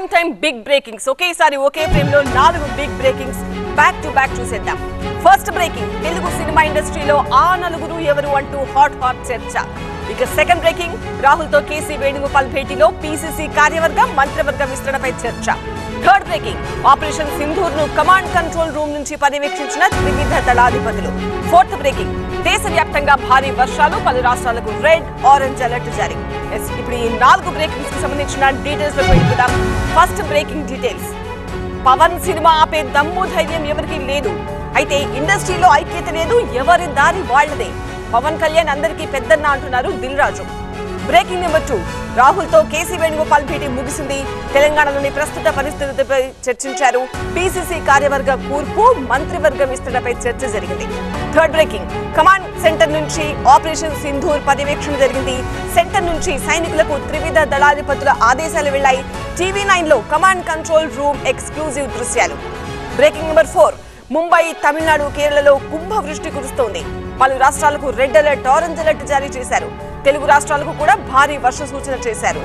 Prime time big breakings ఒకేసారి ఒకే frame లో 4 big breakings back to back చూసేద్దాం. First breaking, Telugu cinema ఇండస్ట్రీలో ఆ నలుగురు ఎవరు అంటూ హాట్ చర్చ. ఇక సెకండ్ బ్రేకింగ్, రాహుల్ తో కేసీ వేణుగోపాల్ భేటీలో పీసీసీ కార్యవర్గం మంత్రివర్గ విస్తరణపై చర్చ. థర్డ్ బ్రేకింగ్, ఆపరేషన్ సింధూర్ ను కమాండ్ కంట్రోల్ రూమ్ నుంచి పర్యవేక్షించిన త్రివిధ దళాధిపతులు. ఫోర్త్ బ్రేకింగ్, దేశవ్యాప్తంగా భారీ వర్షాలు, పలు రాష్ట్రాలకు రెడ్ ఆరెంజ్ అలర్ట్ జారీ. ఇప్పుడు ఈ 4 బ్రేకింగ్స్ కి సంబంధించిన డీటెయిల్స్ లో వెళ్ళిపోదాం. First breaking details. Pawan cinema ఆపే దమ్ము ధైర్యం ఎవరికి లేదు. అయితే ఇండస్ట్రీలో ఐక్యత లేదు, ఎవరి దారి వాళ్లదే. పవన్ కళ్యాణ్ అందరికీ పెద్దన్న అంటున్నారు దిల్ రాజు. బ్రేకింగ్ నెంబర్ 2, రాహుల్ తో కేసీ వేణుగోపాల్ భేటీ ముగిసింది. తెలంగాణలోని ప్రస్తుత పరిస్థితులపై చర్చించారు. పీసీసీ కార్యవర్గ కూర్పు, మంత్రివర్గ విస్తరణపై చర్చ జరిగింది. థర్డ్ బ్రేకింగ్, కమాండ్ సెంటర్ నుంచి ఆపరేషన్ సింధూర్ పర్యవేక్షణ జరిగింది. సెంటర్ నుంచి సైనికులకు త్రివిధ దళాధిపతుల ఆదేశాలు వెళ్లాయి. టీవీ9 లో కమాండ్ కంట్రోల్ రూమ్ ఎక్స్క్లూజివ్ దృశ్యాలు. బ్రేకింగ్ నెంబర్ 4, ముంబై, తమిళనాడు, కేరళలో కుంభవృష్టి కురుస్తోంది. పలు రాష్ట్రాలకు రెడ్ అలర్ట్, ఆరెంజ్ అలర్ట్ జారీ చేశారు. తెలుగు రాష్ట్రాలకు కూడా భారీ వర్ష సూచన చేశారు.